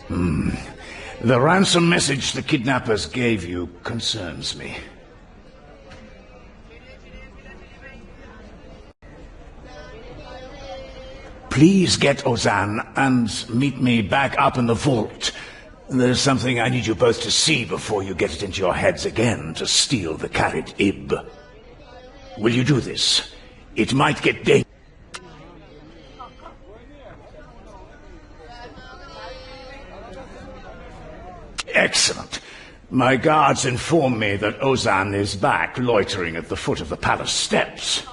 The ransom message the kidnappers gave you concerns me. Please get Ozan and meet me back up in the vault. There's something I need you both to see before you get it into your heads again to steal the Karid Ib. Will you do this? It might get dangerous. Excellent. My guards inform me that Ozan is back, loitering at the foot of the palace steps.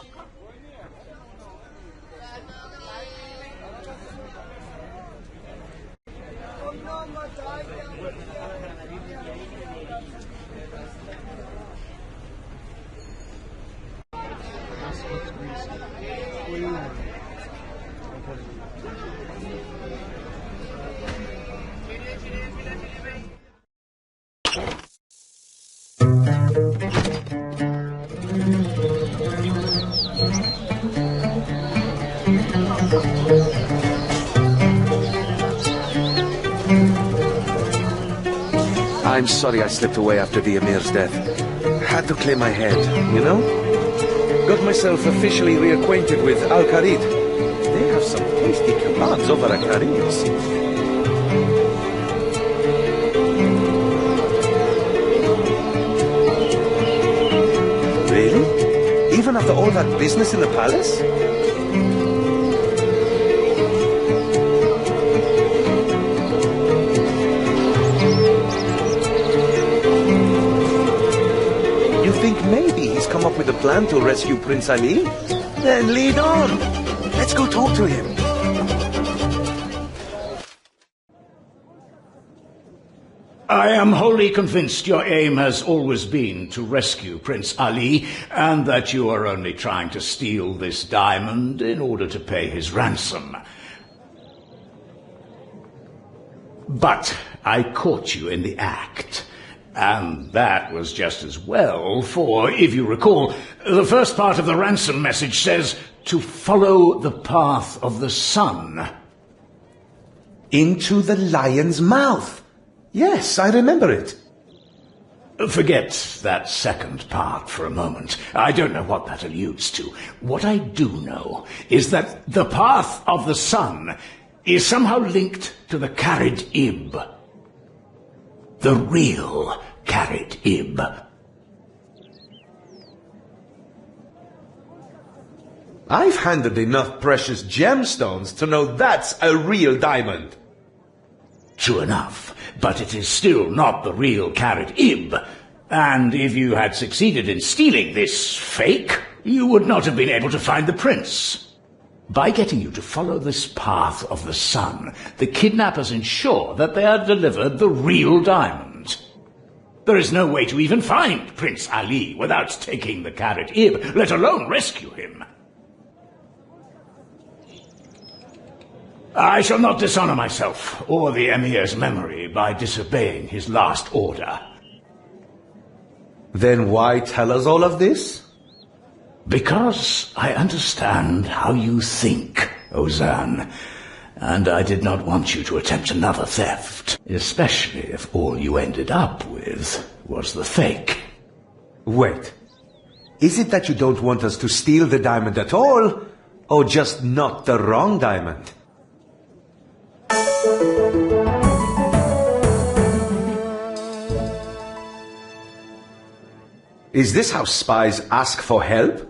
I'm sorry I slipped away after the Emir's death. Had to clear my head, you know? Got myself officially reacquainted with Al-Kharid. They have some tasty kebabs over at Karim's. Really? Even after all that business in the palace? Maybe he's come up with a plan to rescue Prince Ali? Then lead on. Let's go talk to him. I am wholly convinced your aim has always been to rescue Prince Ali, and that you are only trying to steal this diamond in order to pay his ransom. But I caught you in the act. And that was just as well, for, if you recall, the first part of the ransom message says to follow the path of the sun. Into the lion's mouth. Yes, I remember it. Forget that second part for a moment. I don't know what that alludes to. What I do know is that the path of the sun is somehow linked to the Karid Ib. The real Karid Ib. I've handled enough precious gemstones to know that's a real diamond. True enough, but it is still not the real Karid Ib. And if you had succeeded in stealing this fake, you would not have been able to find the prince. By getting you to follow this path of the sun, the kidnappers ensure that they are delivered the real diamond. There is no way to even find Prince Ali without taking the Karid Ib, let alone rescue him. I shall not dishonor myself or the Emir's memory by disobeying his last order. Then why tell us all of this? Because I understand how you think, Ozan, and I did not want you to attempt another theft, especially if all you ended up with was the fake. Wait, is it that you don't want us to steal the diamond at all, or just not the wrong diamond? Is this how spies ask for help?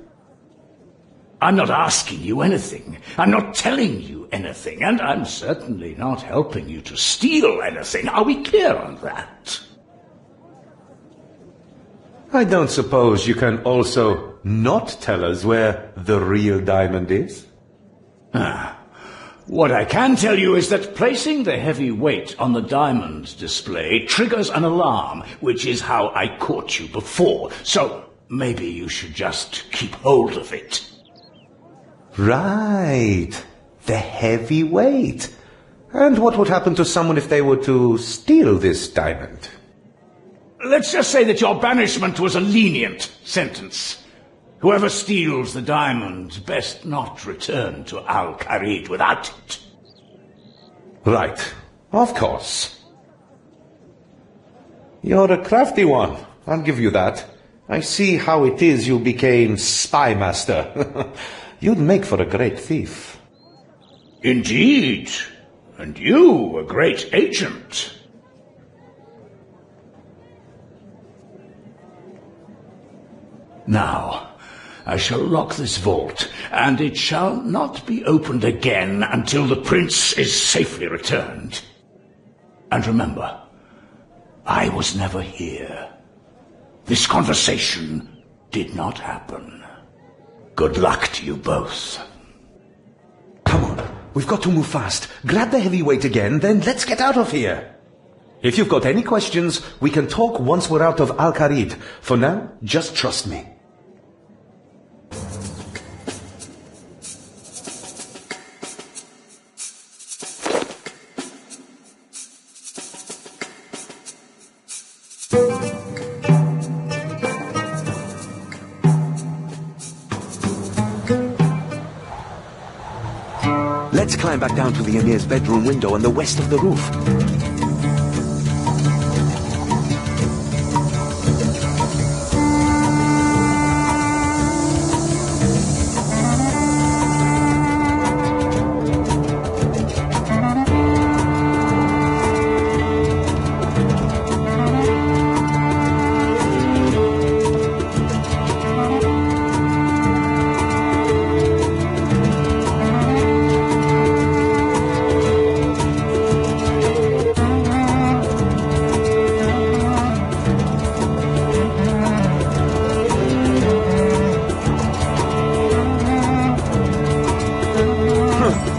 I'm not asking you anything. I'm not telling you anything. And I'm certainly not helping you to steal anything. Are we clear on that? I don't suppose you can also not tell us where the real diamond is? What I can tell you is that placing the heavy weight on the diamond display triggers an alarm, which is how I caught you before. So maybe you should just keep hold of it. Right. The heavy weight. And what would happen to someone if they were to steal this diamond? Let's just say that your banishment was a lenient sentence. Whoever steals the diamond best not return to Al-Kharid without it. Right. Of course. You're a crafty one, I'll give you that. I see how it is you became spy master. You'd make for a great thief. Indeed. And you, a great agent. Now, I shall lock this vault, and it shall not be opened again until the prince is safely returned. And remember, I was never here. This conversation did not happen. Good luck to you both. Come on, we've got to move fast. Grab the heavyweight again, then let's get out of here. If you've got any questions, we can talk once we're out of Al-Kharid. For now, just trust me. Let's climb back down to the Emir's bedroom window on the west of the roof.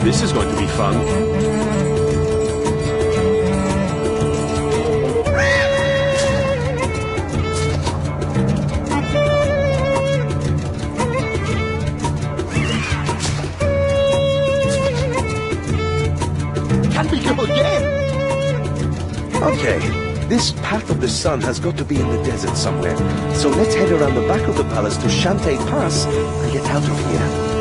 This is going to be fun. Can we go again? Okay, this Path of the Sun has got to be in the desert somewhere. So let's head around the back of the palace to Shantae Pass and get out of here.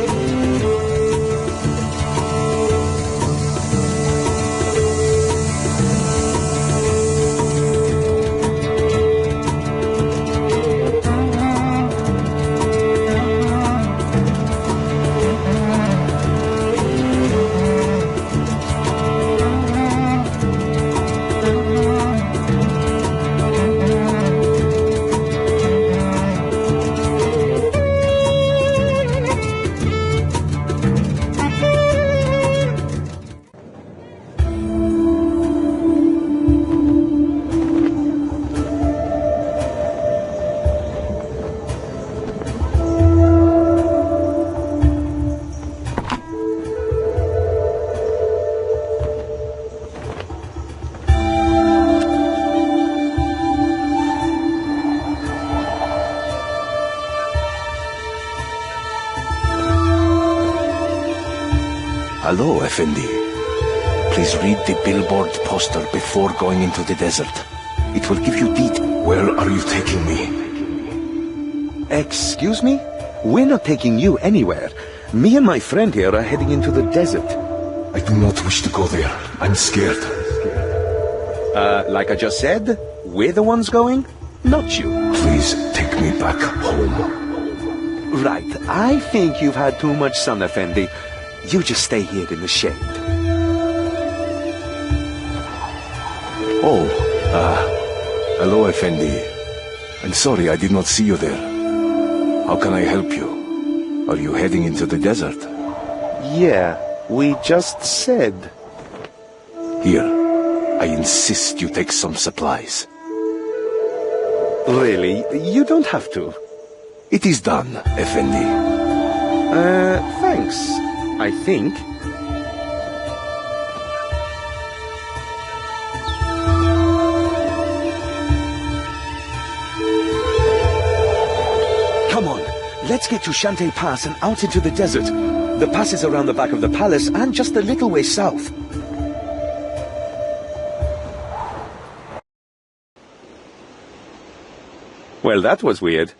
Hello, Effendi. Please read the billboard poster before going into the desert. It will give you details. Where are you taking me? Excuse me? We're not taking you anywhere. Me and my friend here are heading into the desert. I do not wish to go there. I'm scared. Like I just said, we're the ones going, not you. Please take me back home. Right, I think you've had too much sun, Effendi. You just stay here in the shade. Oh, hello, Effendi. I'm sorry I did not see you there. How can I help you? Are you heading into the desert? Yeah, we just said. Here, I insist you take some supplies. Really? You don't have to. It is done, Effendi. Thanks. I think. Come on, let's get to Shantae Pass and out into the desert. The pass is around the back of the palace and just a little way south. Well, that was weird.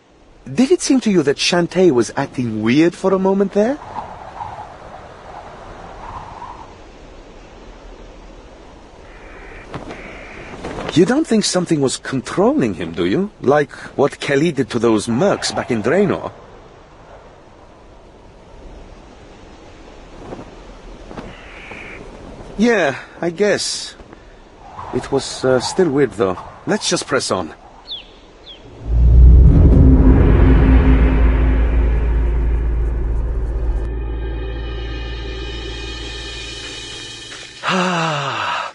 Did it seem to you that Shantae was acting weird for a moment there? You don't think something was controlling him, do you? Like what Kelly did to those mercs back in Draenor? Yeah, I guess. It was still weird, though. Let's just press on. Ah,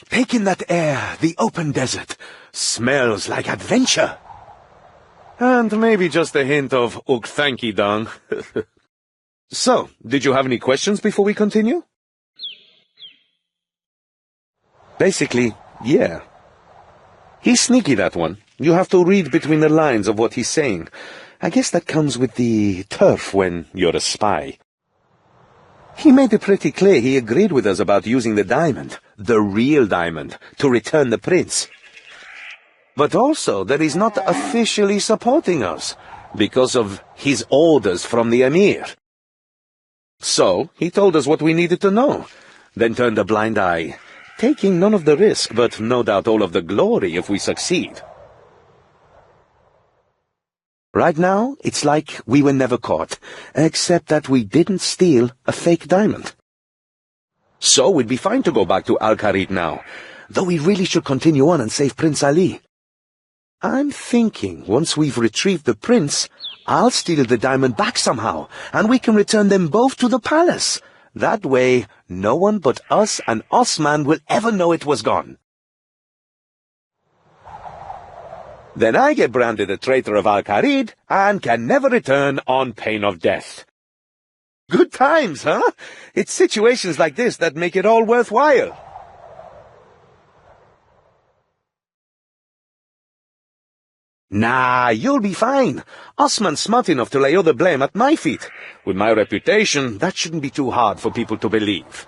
take in that air, the open desert. Smells like adventure. And maybe just a hint of Ukthanki dung. So, did you have any questions before we continue? Basically, yeah. He's sneaky, that one. You have to read between the lines of what he's saying. I guess that comes with the turf when you're a spy. He made it pretty clear he agreed with us about using the diamond, the real diamond, to return the prince. But also that he's not officially supporting us, because of his orders from the Emir. So, he told us what we needed to know, then turned a blind eye, taking none of the risk, but no doubt all of the glory if we succeed. Right now, it's like we were never caught, except that we didn't steal a fake diamond. So we'd be fine to go back to Al-Kharid now, though we really should continue on and save Prince Ali. I'm thinking once we've retrieved the prince, I'll steal the diamond back somehow, and we can return them both to the palace. That way, no one but us and Osman will ever know it was gone. Then I get branded a traitor of Al-Kharid and can never return on pain of death. Good times, huh? It's situations like this that make it all worthwhile. Nah, you'll be fine. Osman's smart enough to lay all the blame at my feet. With my reputation, that shouldn't be too hard for people to believe.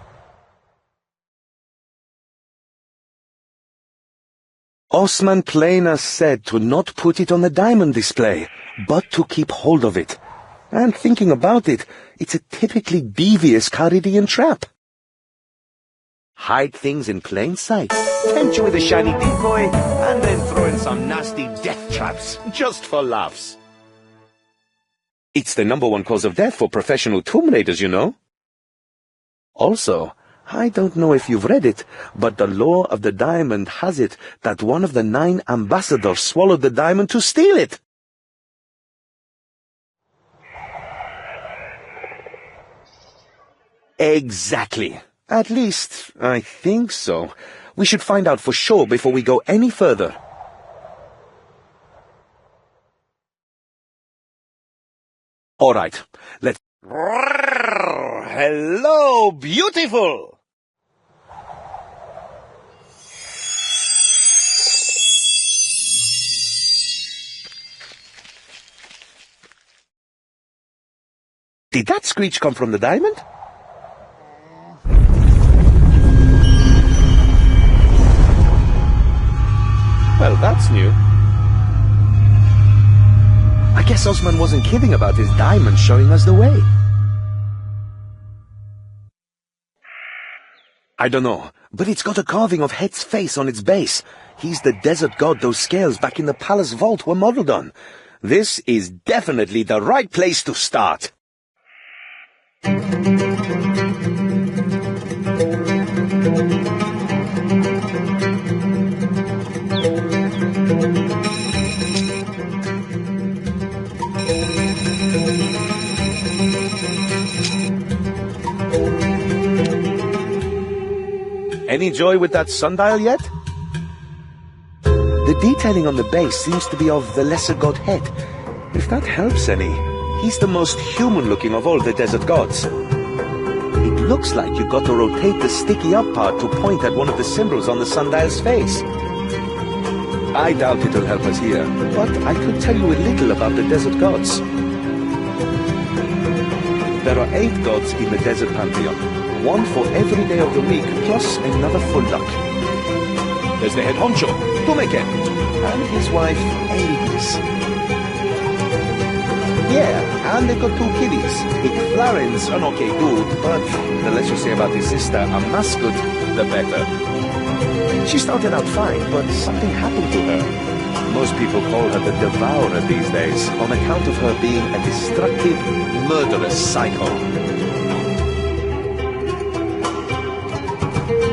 Osman plainer said to not put it on the diamond display, but to keep hold of it. And thinking about it, it's a typically devious Kharidian trap. Hide things in plain sight, tempt you with a shiny decoy, and then throw in some nasty death traps, just for laughs. It's the #1 cause of death for professional tomb raiders, you know. Also, I don't know if you've read it, but the law of the diamond has it that one of the 9 ambassadors swallowed the diamond to steal it. Exactly. At least, I think so. We should find out for sure before we go any further. All right, let's... Hello, beautiful! Did that screech come from the diamond? Well, that's new. I guess Osman wasn't kidding about his diamond showing us the way. I don't know, but it's got a carving of Het's face on its base. He's the desert god those scales back in the palace vault were modeled on. This is definitely the right place to start. Any joy with that sundial yet? The detailing on the base seems to be of the lesser god Het. If that helps any, he's the most human-looking of all the desert gods. It looks like you got to rotate the sticky-up part to point at one of the symbols on the sundial's face. I doubt it'll help us here, but I could tell you a little about the desert gods. There are 8 gods in the desert pantheon. 1 for every day of the week, plus another for luck. There's the head honcho, Tumeken, and his wife, Aegis. Yeah, and they got 2 kiddies. Clarence, an okay dude, but the less you say about his sister, a mascot, the better. She started out fine, but something happened to her. Most people call her the Devourer these days, on account of her being a destructive, murderous psycho.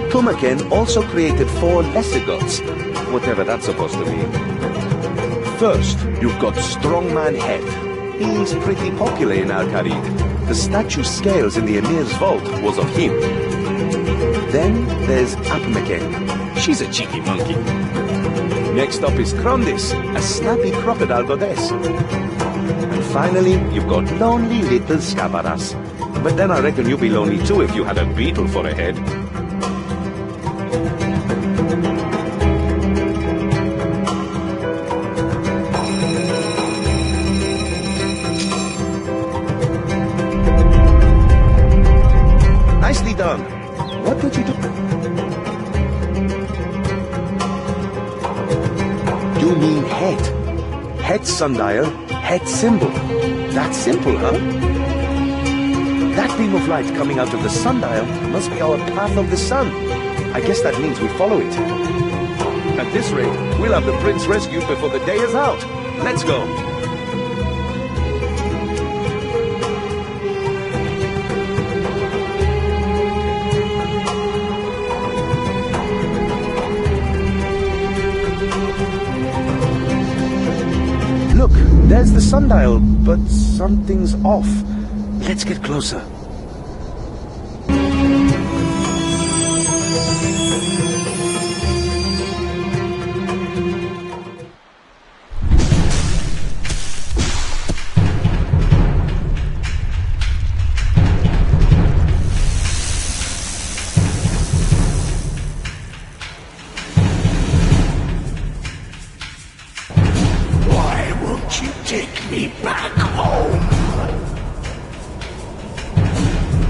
Tumaken also created 4 lesser gods, whatever that's supposed to mean. First, you've got Strongman Head. He's pretty popular in Al-Kharid. The statue scales in the Emir's vault was of him. Then there's Apmeken. She's a cheeky monkey. Next up is Krondis, a snappy crocodile goddess. And finally, you've got lonely little Scabaras. But then I reckon you'd be lonely too if you had a beetle for a head. Nicely done. What did you do? You mean head. Head sundial, head symbol. That's simple, huh? That beam of light coming out of the sundial must be our path of the sun. I guess that means we follow it. At this rate, we'll have the prince rescued before the day is out. Let's go. Look, there's the sundial, but something's off. Let's get closer. Take me back home.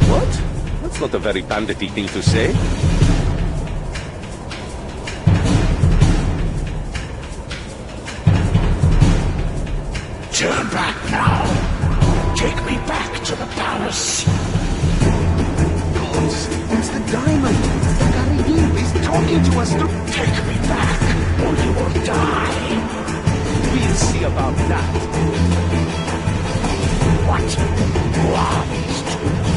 What? That's not a very bandity thing to say. Turn back now. Take me back to the palace. Gods, it's the diamond. Al-Kharid is talking to us. Take me back, or you will die. We'll see about that. What? Who are these two?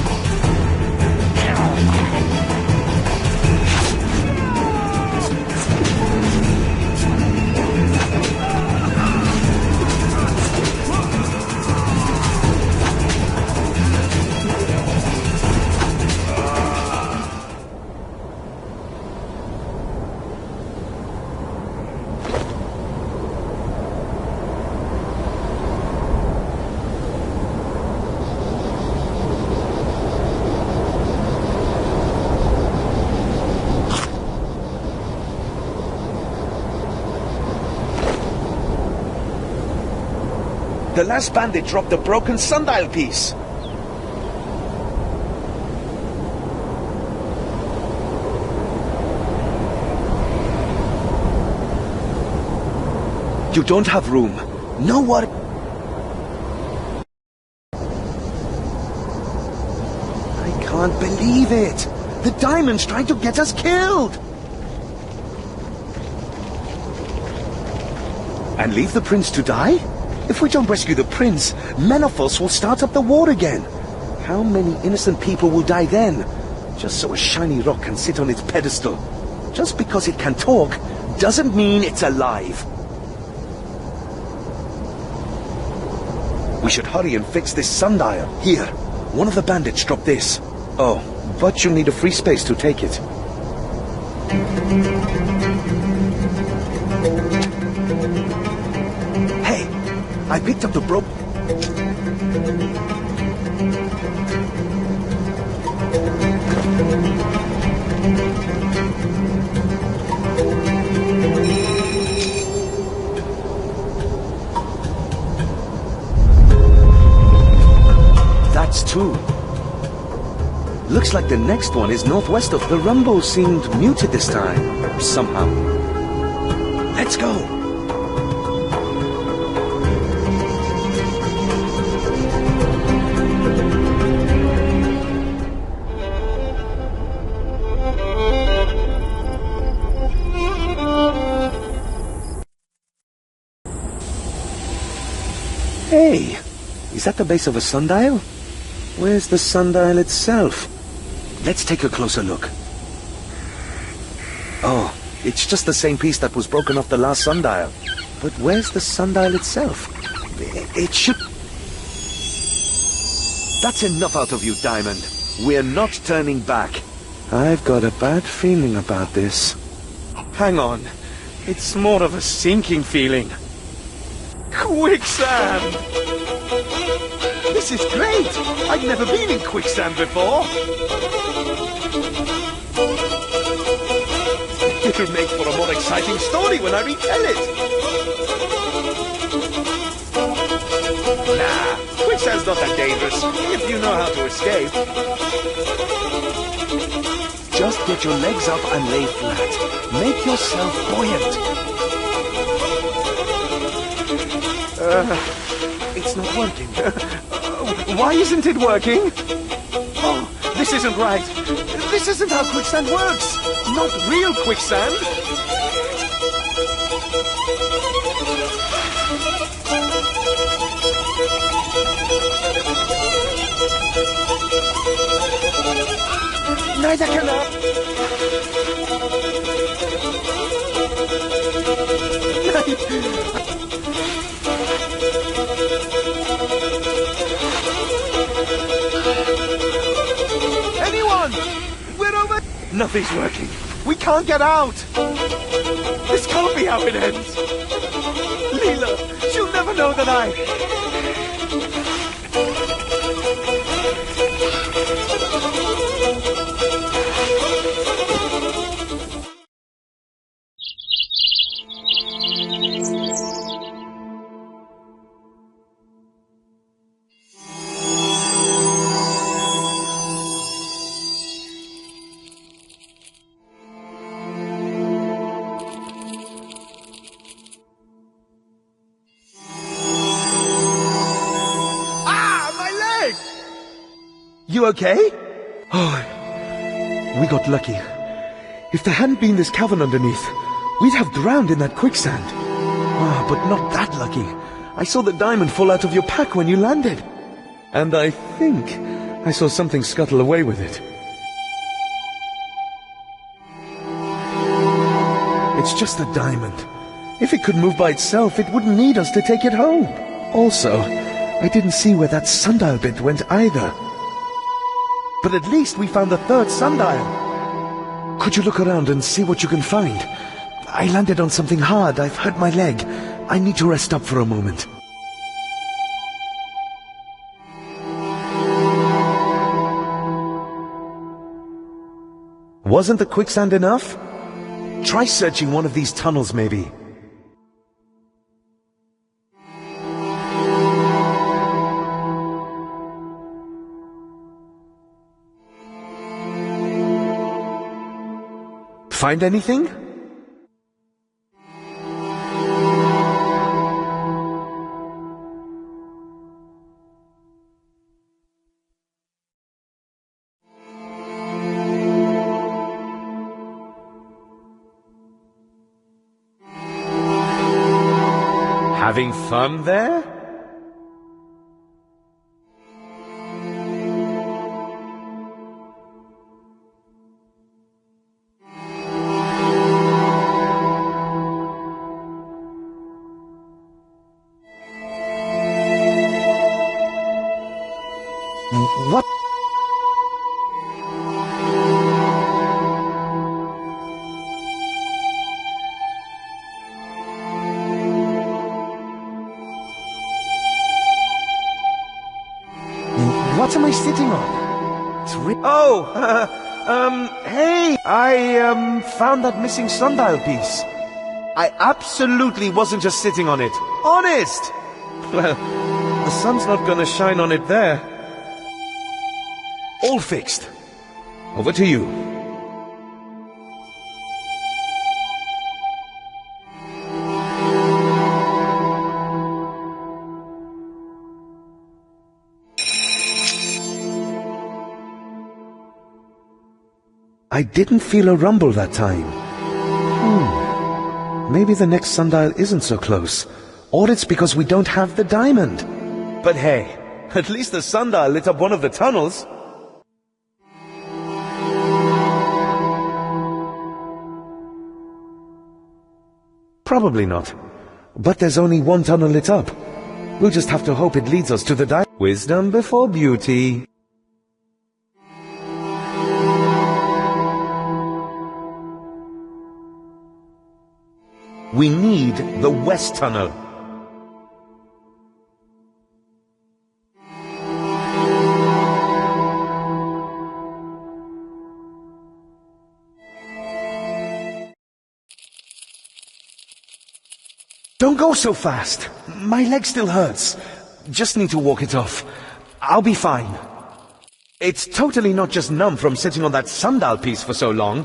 The last bandit dropped a broken sundial piece. You don't have room. No what? I can't believe it. The diamond's trying to get us killed. And leave the prince to die? If we don't rescue the prince, Menopause will start up the war again. How many innocent people will die then? Just so a shiny rock can sit on its pedestal. Just because it can talk doesn't mean it's alive. We should hurry and fix this sundial. Here, one of the bandits dropped this. Oh, but you'll need a free space to take it. Hey, I picked up the broke... That's two. Looks like the next one is northwest of... The rumble seemed muted this time, somehow. Let's go! Hey, is that the base of a sundial? Where's the sundial itself? Let's take a closer look. Oh, it's just the same piece that was broken off the last sundial. But where's the sundial itself? It should... That's enough out of you, Diamond. We're not turning back. I've got a bad feeling about this. Hang on. It's more of a sinking feeling. Quicksand! This is great! I've never been in quicksand before! It'll make for a more exciting story when I retell it! Nah, quicksand's not that dangerous, if you know how to escape. Just get your legs up and lay flat. Make yourself buoyant. It's not working. Why isn't it working? Oh, this isn't right. This isn't how quicksand works. Not real quicksand. Neither can Anyone! We're over... Nothing's working. We can't get out. This can't be how it ends. Leela, she'll never know that You okay? Oh, we got lucky. If there hadn't been this cavern underneath, we'd have drowned in that quicksand. Ah, but not that lucky. I saw the diamond fall out of your pack when you landed. And I think I saw something scuttle away with it. It's just a diamond. If it could move by itself, it wouldn't need us to take it home. Also, I didn't see where that sundial bit went either. But at least we found the third sundial. Could you look around and see what you can find? I landed on something hard. I've hurt my leg. I need to rest up for a moment. Wasn't the quicksand enough? Try searching one of these tunnels, maybe. Find anything? Having fun there? What? What am I sitting on? It's hey! I, found that missing sundial piece. I absolutely wasn't just sitting on it. Honest! Well, the sun's not gonna shine on it there. All fixed. Over to you. I didn't feel a rumble that time. Maybe the next sundial isn't so close. Or it's because we don't have the diamond. But hey, at least the sundial lit up one of the tunnels. Probably not. But there's only one tunnel lit up. We'll just have to hope it leads us to the Wisdom before beauty. We need the west tunnel. Don't go so fast. My leg still hurts. Just need to walk it off. I'll be fine. It's totally not just numb from sitting on that sundial piece for so long.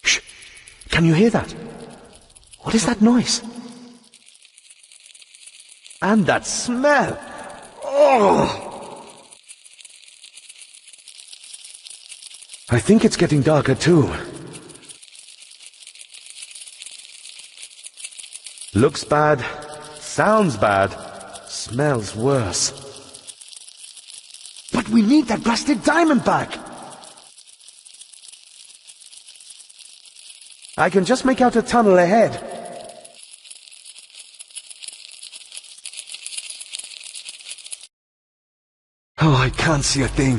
Shh! Can you hear that? What is that noise? And that smell! Oh! I think it's getting darker too. Looks bad, sounds bad, smells worse. But we need that blasted diamond back! I can just make out a tunnel ahead. Oh, I can't see a thing.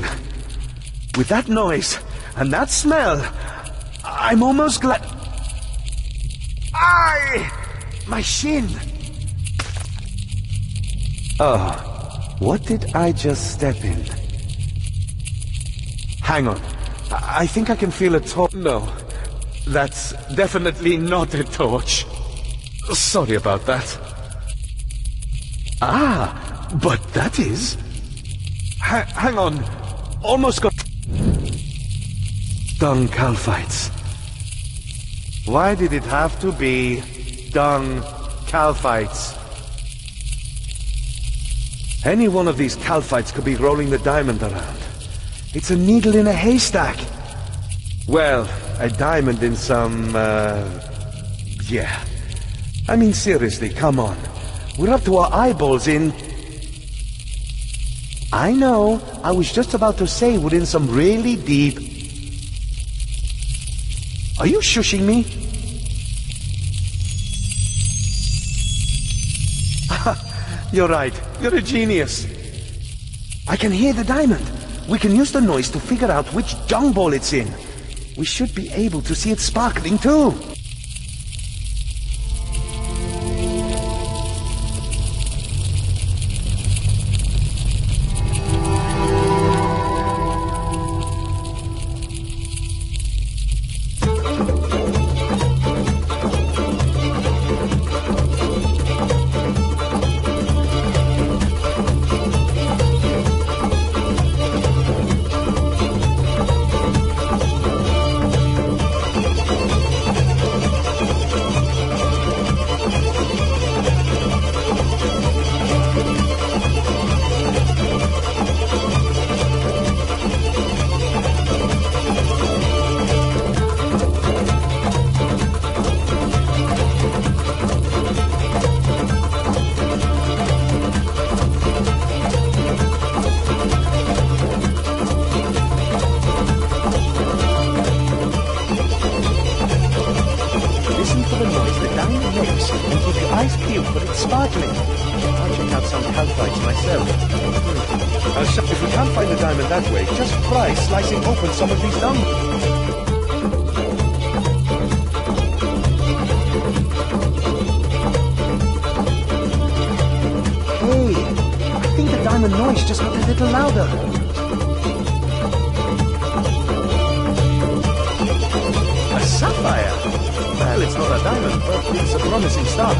With that noise and that smell, I'm almost glad... Aye! My shin! Oh, what did I just step in? Hang on. I think I can feel a torch. No, that's definitely not a torch. Sorry about that. Ah, but that is... hang on. Almost got... Dung calphites. Why did it have to be dung calphites? Any one of these calphites could be rolling the diamond around. It's a needle in a haystack. Well, a diamond in some, yeah. I mean, seriously, come on. We're up to our eyeballs in... I know, I was just about to say we're in some really deep... Are you shushing me? You're right. You're a genius. I can hear the diamond. We can use the noise to figure out which dung ball it's in. We should be able to see it sparkling too. If we can't find the diamond that way, just try slicing open some of these dung. Hey, I think the diamond noise just got a little louder. A sapphire? Well, it's not a diamond, but it's a promising start.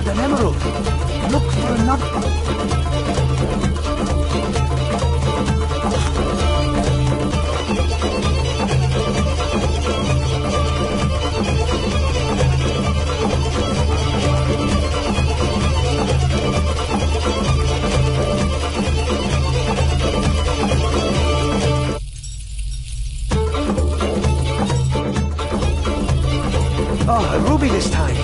An emerald. Look for another. a ruby this time.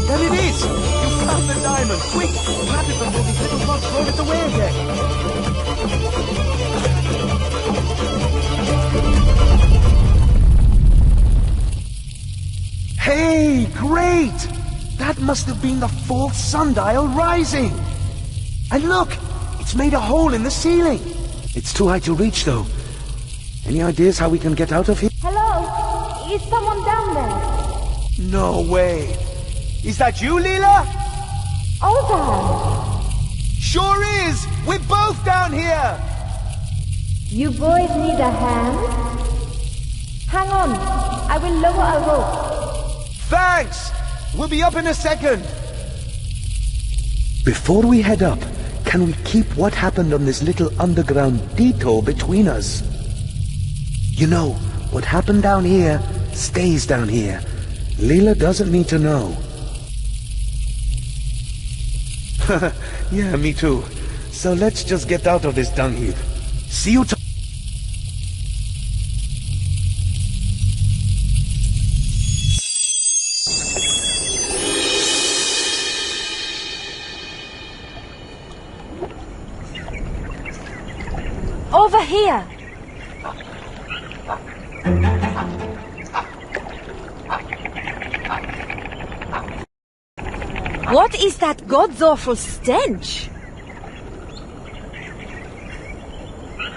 There it is! You found the diamond! Quick! Grab it before these little bugs roll it away again! Hey! Great! That must have been the fourth sundial rising! And look! It's made a hole in the ceiling! It's too high to reach, though. Any ideas how we can get out of here? Hello? Is someone down there? No way! Is that you, Leela? Ozan! Sure is! We're both down here! You boys need a hand? Hang on, I will lower a rope. Thanks! We'll be up in a second! Before we head up, can we keep what happened on this little underground detour between us? You know, what happened down here stays down here. Leela doesn't need to know. Yeah, me too. So let's just get out of this dung heap. See you tomorrow. Over here! What is that god's awful stench?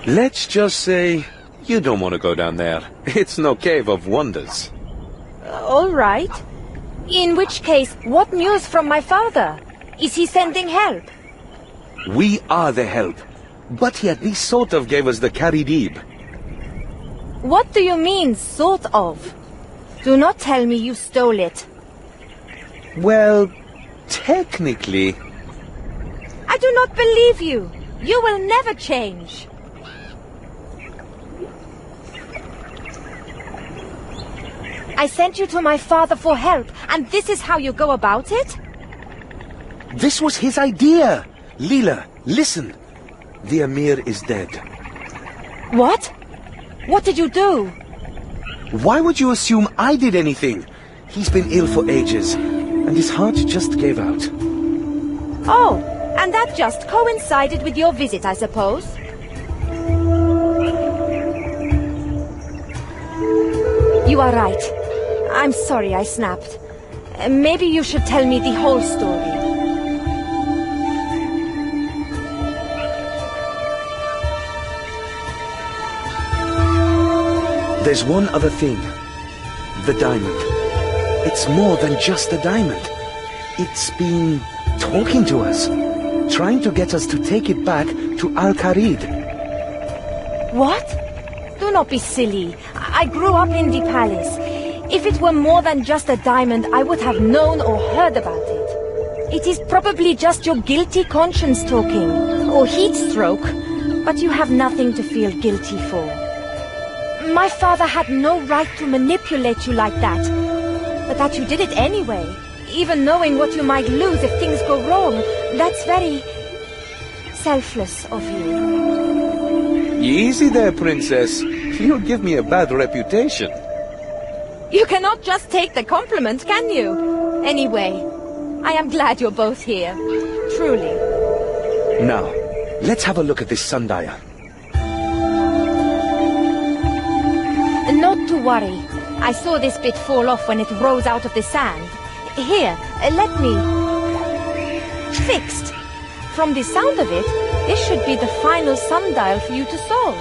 Let's just say you don't want to go down there. It's no cave of wonders. All right. In which case, what news from my father? Is he sending help? We are the help. But he at least sort of gave us the Caridib. What do you mean, sort of? Do not tell me you stole it. Well, technically. I do not believe you. You will never change. I sent you to my father for help, and this is how you go about it? This was his idea. Leela, listen. The Emir is dead. What? What did you do? Why would you assume I did anything? He's been ill for ages, and his heart just gave out. Oh, and that just coincided with your visit, I suppose? You are right. I'm sorry I snapped. Maybe you should tell me the whole story. There's one other thing. The diamond. It's more than just a diamond. It's been talking to us. Trying to get us to take it back to Al-Kharid. What? Do not be silly. I grew up in the palace. If it were more than just a diamond, I would have known or heard about it. It is probably just your guilty conscience talking, or heat stroke, but you have nothing to feel guilty for. My father had no right to manipulate you like that, but that you did it anyway, even knowing what you might lose if things go wrong, that's very selfless of you. Easy there, Princess. You'll give me a bad reputation. You cannot just take the compliment, can you? Anyway, I am glad you're both here. Truly. Now, let's have a look at this sundial. Not to worry. I saw this bit fall off when it rose out of the sand. Here, let me... Fixed. From the sound of it, this should be the final sundial for you to solve.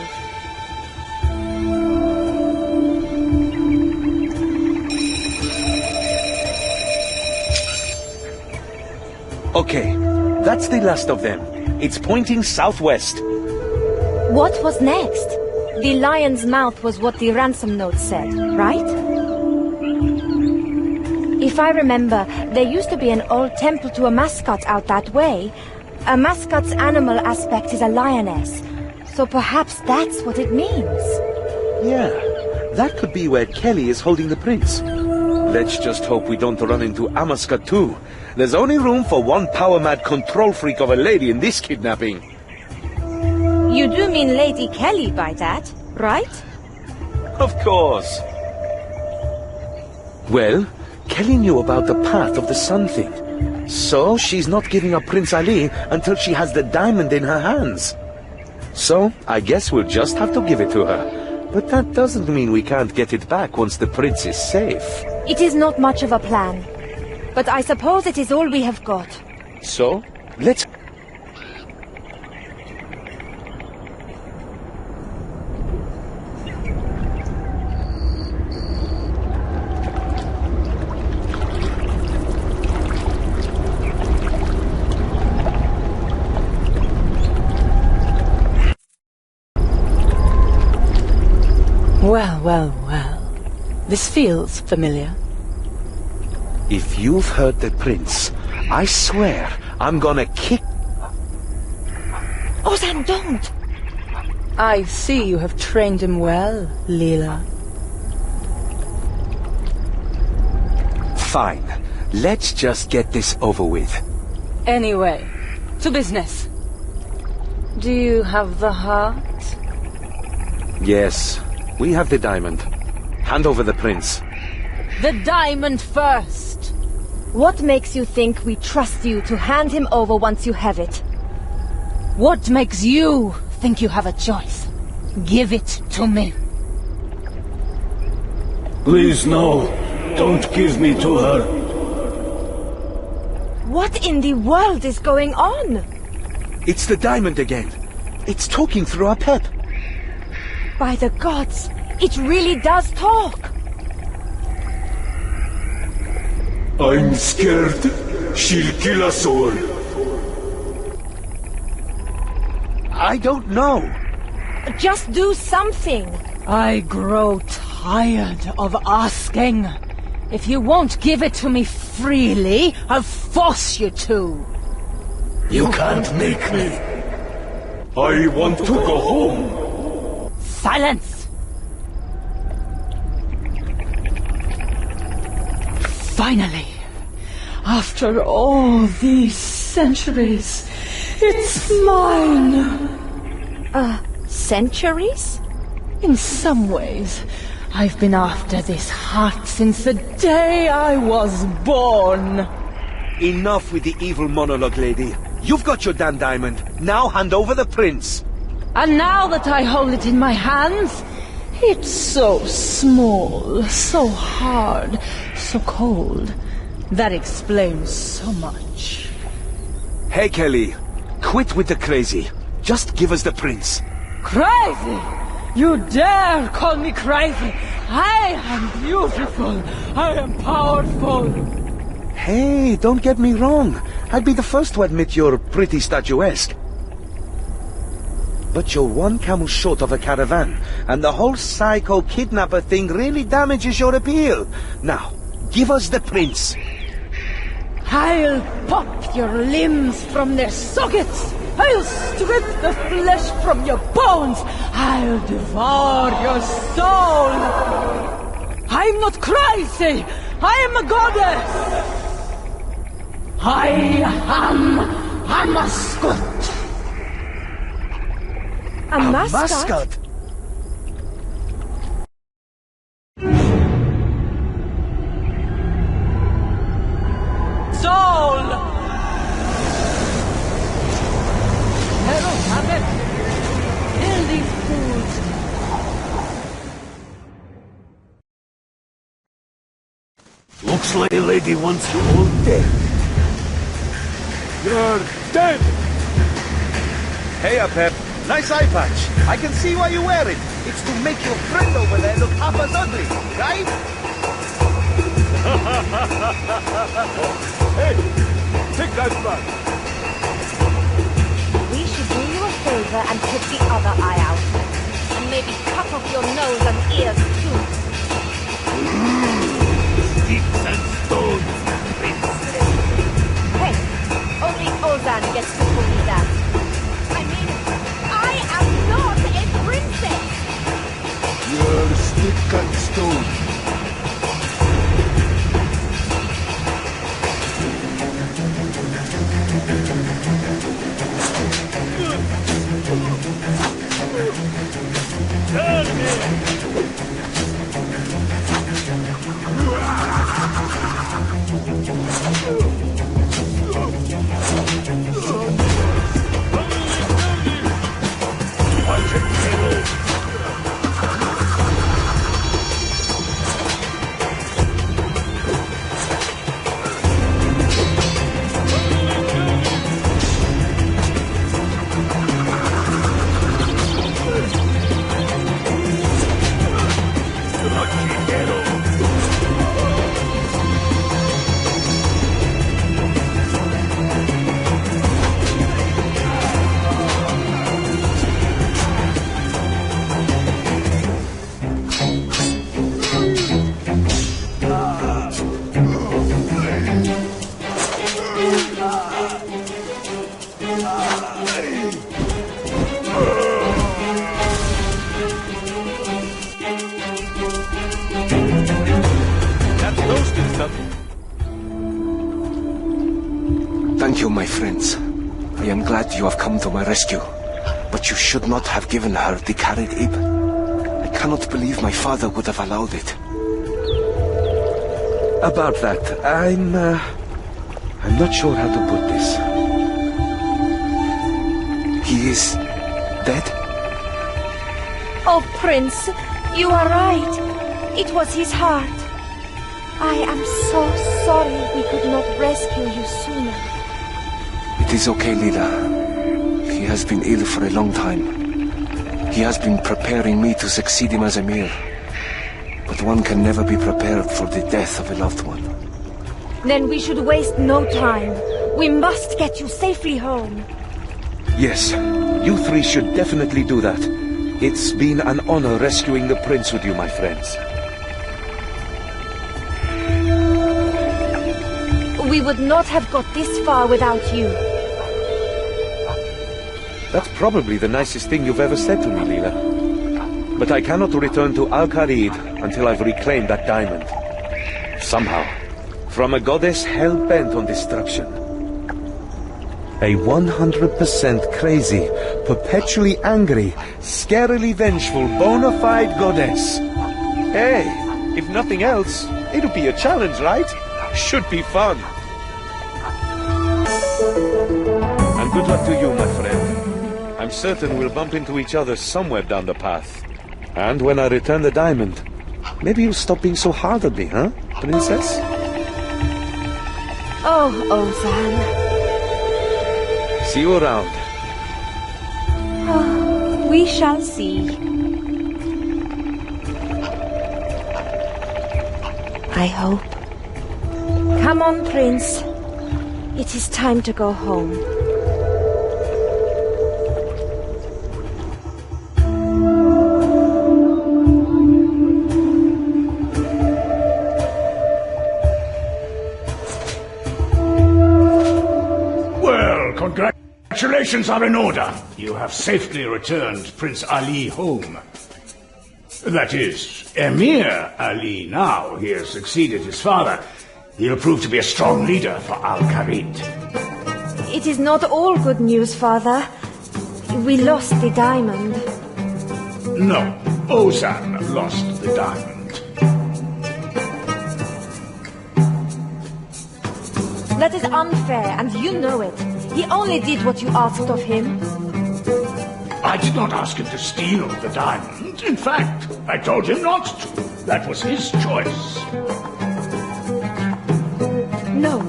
Okay, that's the last of them. It's pointing southwest. What was next? The lion's mouth was what the ransom note said, right? If I remember, there used to be an old temple to a mascot out that way. A mascot's animal aspect is a lioness, so perhaps that's what it means. Yeah, that could be where Kelly is holding the prince. Let's just hope we don't run into Amaska too. There's only room for one power-mad control freak of a lady in this kidnapping. You do mean Lady Kelly by that, right? Of course. Well, Kelly knew about the path of the sun thing. So she's not giving up Prince Ali until she has the diamond in her hands. So I guess we'll just have to give it to her. But that doesn't mean we can't get it back once the prince is safe. It is not much of a plan. But I suppose it is all we have got. So, let's... Well, well, well. This feels familiar. If you've hurt the prince, I swear I'm gonna kick... Ozan, don't! I see you have trained him well, Leela. Fine. Let's just get this over with. Anyway, to business. Do you have the heart? Yes, we have the diamond. Hand over the prince. The diamond first! What makes you think we trust you to hand him over once you have it? What makes you think you have a choice? Give it to me. Please, no. Don't give me to her. What in the world is going on? It's the diamond again. It's talking through our pep. By the gods, it really does talk. I'm scared. She'll kill us all. I don't know. Just do something. I grow tired of asking. If you won't give it to me freely, I'll force you to. You can't make me. I want to go home. Silence! Finally, after all these centuries, it's mine! Centuries? In some ways, I've been after this heart since the day I was born. Enough with the evil monologue, lady. You've got your damn diamond. Now hand over the prince. And now that I hold it in my hands, it's so small, so hard, so cold. That explains so much. Hey, Kelly. Quit with the crazy. Just give us the prince. Crazy! You dare call me crazy! I am beautiful! I am powerful! Hey, don't get me wrong. I'd be the first to admit you're pretty statuesque. But you're one camel short of a caravan, and the whole psycho kidnapper thing really damages your appeal. Now, give us the prince. I'll pop your limbs from their sockets! I'll strip the flesh from your bones! I'll devour your soul! I'm not crazy! I am a goddess! I am a mascot! A mascot? Soul! Herald, have it! Kill these fools! Looks like the lady wants you all dead. You're dead! Hey, Pep. Nice eye patch. I can see why you wear it. It's to make your friend over there look half as ugly, right? Hey! Take that back! We should do you a favor and put the other eye out. And maybe cut off your nose and ears too. Sticks and stones, princess. Hey, only Ozan gets to call me that. I mean, I am not a princess! You're stick and stone. Ugh. Thank you, my friends. I am glad you have come to my rescue. But you should not have given her the carrot ib. I cannot believe my father would have allowed it. About that, I'm not sure how to put this. He is dead? Oh, Prince, you are right. It was his heart. I am so sorry we could not rescue you sooner. It is okay, Lila. He has been ill for a long time. He has been preparing me to succeed him as Emir. But one can never be prepared for the death of a loved one. Then we should waste no time. We must get you safely home. Yes, you three should definitely do that. It's been an honor rescuing the prince with you, my friends. We would not have got this far without you. That's probably the nicest thing you've ever said to me, Leela. But I cannot return to Al-Kharid until I've reclaimed that diamond. Somehow. From a goddess hell-bent on destruction. A 100% crazy, perpetually angry, scarily vengeful, bona fide goddess. Hey, if nothing else, it'll be a challenge, right? Should be fun. And good luck to you, my friend. I'm certain we'll bump into each other somewhere down the path. And when I return the diamond, maybe you'll stop being so hard on me, huh, princess? Oh, Ozan. See you around. Oh, we shall see. I hope. Come on, Prince. It is time to go home. Well, congratulations are in order. You have safely returned Prince Ali home. That is, Emir Ali now. He has succeeded his father. He'll prove to be a strong leader for Al-Kharid. It is not all good news, Father. We lost the diamond. No, Ozan lost the diamond. That is unfair, and you know it. He only did what you asked of him. I did not ask him to steal the diamond. In fact, I told him not to. That was his choice. No,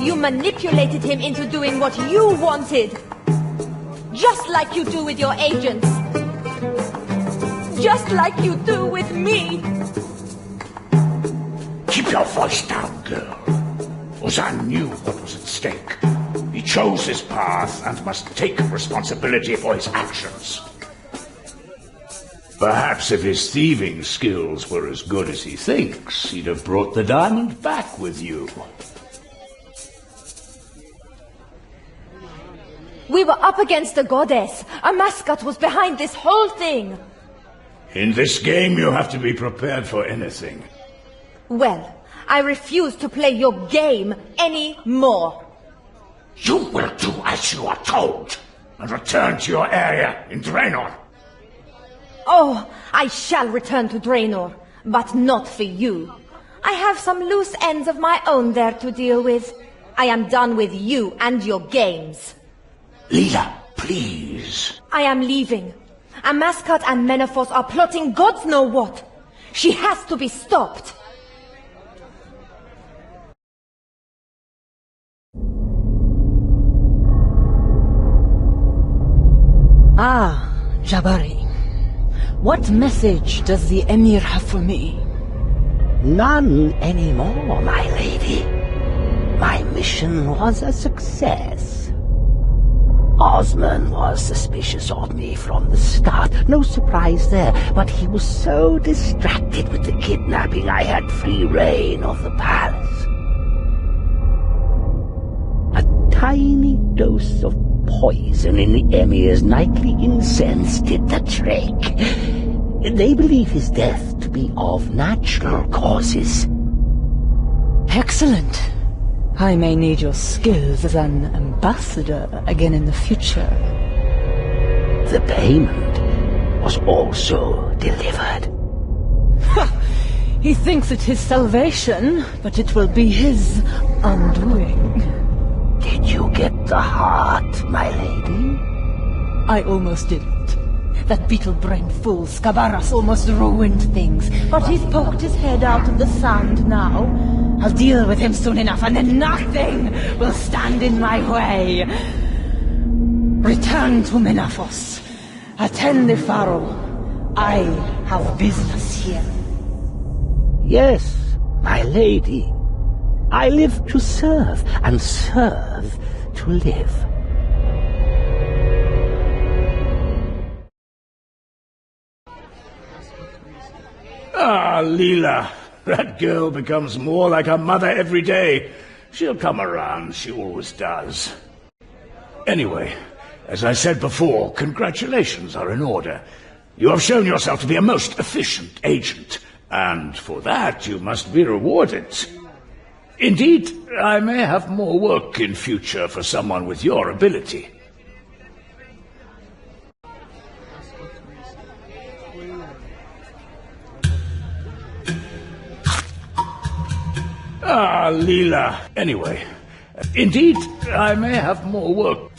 you manipulated him into doing what you wanted. Just like you do with your agents. Just like you do with me. Keep your voice down, girl. Ozan knew what was at stake. He chose his path and must take responsibility for his actions. Perhaps if his thieving skills were as good as he thinks, he'd have brought the diamond back with you. We were up against a goddess. A mascot was behind this whole thing. In this game, you have to be prepared for anything. Well, I refuse to play your game anymore. You will do as you are told, and return to your area in Draenor. Oh, I shall return to Draenor, but not for you. I have some loose ends of my own there to deal with. I am done with you and your games. Leela, please. I am leaving. A mascot and Menopause are plotting gods know what. She has to be stopped. Ah, Jabari. What message does the Emir have for me? None anymore, my lady. My mission was a success. Osman was suspicious of me from the start. No surprise there, but he was so distracted with the kidnapping I had free reign of the palace. A tiny dose of poison in the Emir's nightly incense did the trick. They believe his death to be of natural causes. Excellent. I may need your skills as an ambassador again in the future. The payment was also delivered. He thinks it his salvation, but it will be his undoing. Did you get the heart, my lady? I almost didn't. That beetle-brained fool Scabarras almost ruined things, but he's poked his head out of the sand now. I'll deal with him soon enough, and then nothing will stand in my way. Return to Menafos. Attend the Pharaoh. I have business here. Yes, my lady. I live to serve, and serve to live. Ah, Leela. That girl becomes more like her mother every day. She'll come around, she always does. Anyway, as I said before, congratulations are in order. You have shown yourself to be a most efficient agent, and for that you must be rewarded. Indeed, I may have more work in future for someone with your ability. Ah, Leela. Anyway, indeed, I may have more work.